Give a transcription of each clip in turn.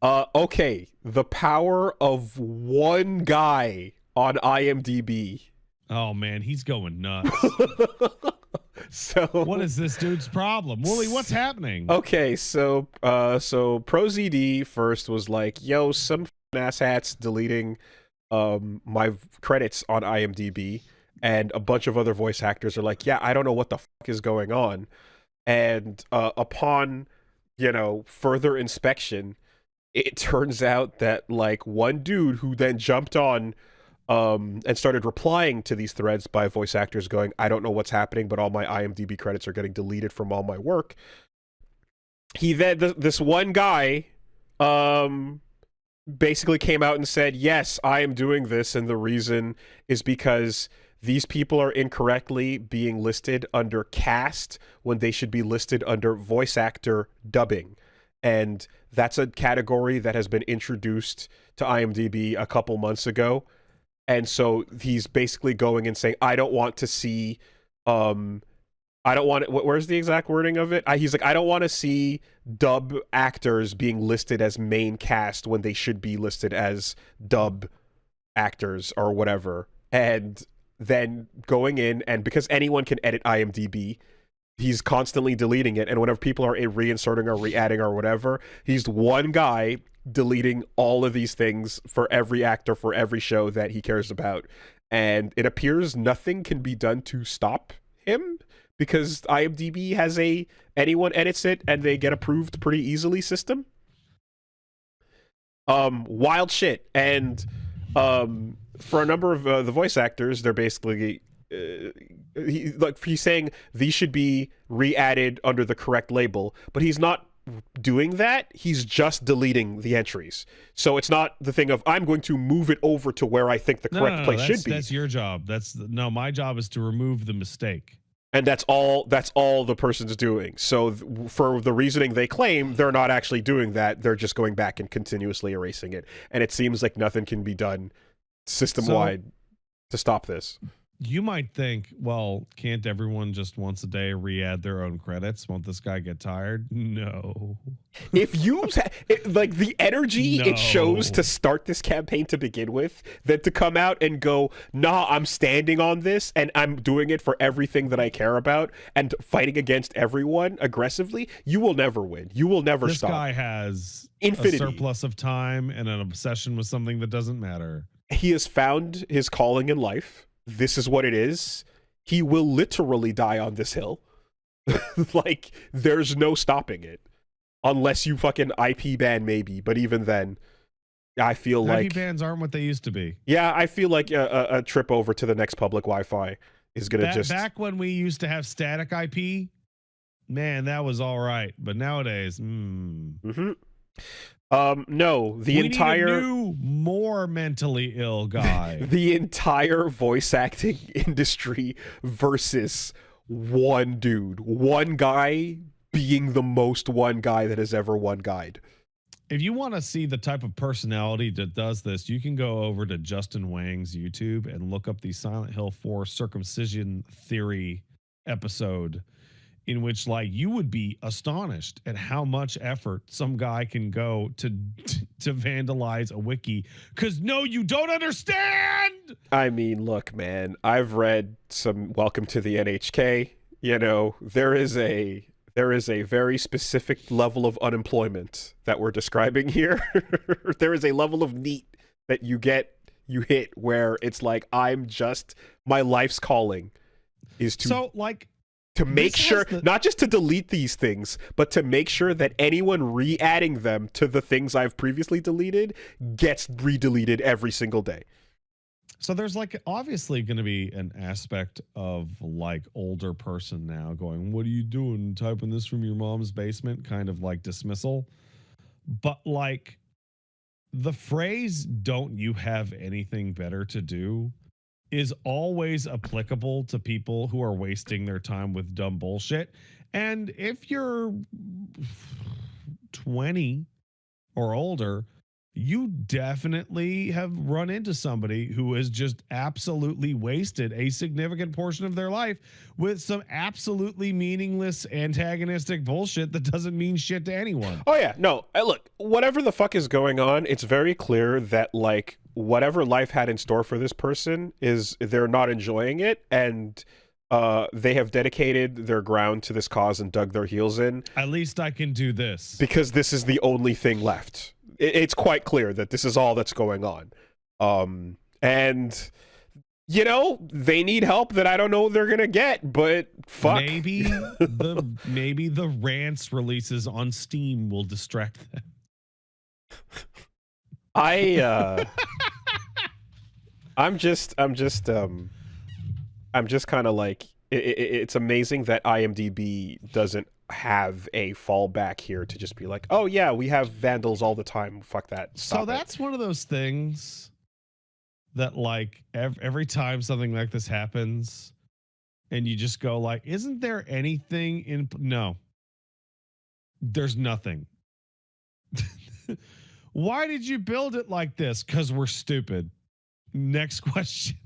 Okay, the power of one guy on IMDb. Oh man, he's going nuts. What So is this dude's problem? Wooly, what's happening? okay, so ProZD first was like, yo, some asshats deleting my credits on IMDb, and a bunch of other voice actors are like, yeah, I don't know what the fuck is going on. And upon, further inspection, it turns out that like one dude who then jumped on and started replying to these threads by voice actors going, I don't know what's happening, but all my IMDb credits are getting deleted from all my work. He then, this one guy, um, basically came out and said, yes, I am doing this, and the reason is because these people are incorrectly being listed under cast when they should be listed under voice actor dubbing. And that's a category that has been introduced to IMDb a couple months ago. And so he's basically going and saying, I don't want to see, I don't want it. Where's the exact wording of it? He's like, I don't want to see dub actors being listed as main cast when they should be listed as dub actors or whatever. And then going in, and because anyone can edit IMDb, he's constantly deleting it. And whenever people are reinserting or re-adding or whatever, he's one guy deleting all of these things for every actor for every show that he cares about. And it appears nothing can be done to stop him because IMDb has a anyone edits it and they get approved pretty easily system. Wild shit. And for a number of the voice actors, they're basically he's saying these should be re-added under the correct label, but he's not doing that. He's just deleting the entries. So it's not the thing of I'm going to move it over to where I think the correct place should be. That's your job. My job is to remove the mistake. And that's all the person's doing. So for the reasoning they claim, they're not actually doing that. They're just going back and continuously erasing it. And it seems like nothing can be done system-wide to stop this. You might think, well, can't everyone just once a day re-add their own credits? Won't this guy get tired? No. If you like the energy it shows to start this campaign to begin with, then to come out and go, nah, I'm standing on this and I'm doing it for everything that I care about and fighting against everyone aggressively, you will never win. You will never stop. This guy has infinity, a surplus of time and an obsession with something that doesn't matter. He has found his calling in life. This is what it is. He will literally die on this hill. Like, there's no stopping it. Unless you fucking IP ban, maybe. But even then, I feel like... IP bans aren't what they used to be. Yeah, I feel like a trip over to the next public Wi-Fi is going to just... Back when we used to have static IP, man, that was all right. But nowadays, No, the we entire need a new, more mentally ill guy. The entire voice acting industry versus one dude, one guy being the most one guy that has ever one guyed. If you want to see the type of personality that does this, you can go over to Justin Wang's YouTube and look up the Silent Hill 4 circumcision theory episode, in which, like, you would be astonished at how much effort some guy can go to vandalize a wiki. Because, no, you don't understand! I mean, look, man, I've read some Welcome to the NHK. You know, there is a very specific level of unemployment that we're describing here. There is a level of neat that you hit where it's like, my life's calling is to make sure, not just to delete these things, but to make sure that anyone re-adding them to the things I've previously deleted gets re-deleted every single day. So there's like obviously going to be an aspect of like older person now going, what are you doing? Typing this from your mom's basement, kind of like dismissal. But like the phrase, don't you have anything better to do, is always applicable to people who are wasting their time with dumb bullshit. And if you're 20 or older, You definitely have run into somebody who has just absolutely wasted a significant portion of their life with some absolutely meaningless antagonistic bullshit that doesn't mean shit to anyone. Oh yeah, no. Look, whatever the fuck is going on, it's very clear that like whatever life had in store for this person is they're not enjoying it, and they have dedicated their ground to this cause and dug their heels in. At least I can do this because this is the only thing left. It's quite clear that this is all that's going on. And you know, they need help that I don't know they're gonna get, but fuck. Maybe the rants releases on Steam will distract them. I'm just kind of like it's amazing that IMDb doesn't have a fallback here to just be like, oh yeah, we have vandals all the time. Fuck that. So that's one of those things that like every time something like this happens and you just go like, isn't there anything in? No, there's nothing. Why did you build it like this? Because we're stupid. Next question.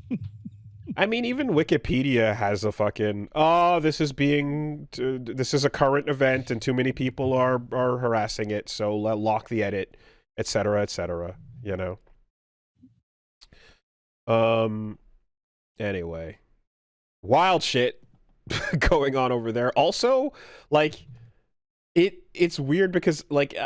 I mean, even Wikipedia has a fucking, oh, this is a current event and too many people are harassing it, so lock the edit, etc., etc., you know? Anyway. Wild shit going on over there. Also, like, it's weird because, like,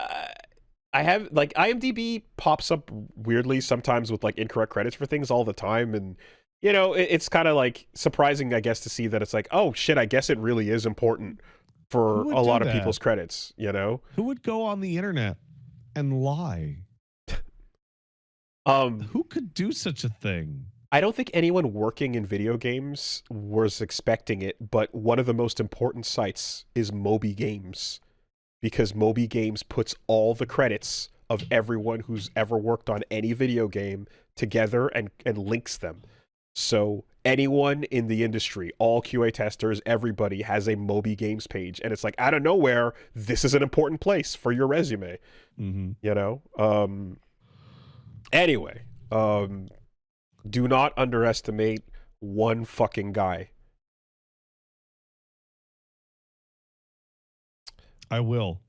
I have, like, IMDb pops up weirdly sometimes with, like, incorrect credits for things all the time, and you know, it's kind of like surprising, I guess, to see that it's like, oh shit, I guess it really is important for a lot of people's credits, you know? Who would go on the internet and lie? Who could do such a thing? I don't think anyone working in video games was expecting it, but one of the most important sites is Moby Games, because Moby Games puts all the credits of everyone who's ever worked on any video game together and links them. So anyone in the industry, all QA testers, everybody has a Moby Games page, and it's like, out of nowhere, this is an important place for your resume. Mm-hmm. You know? Anyway, do not underestimate one fucking guy. I will.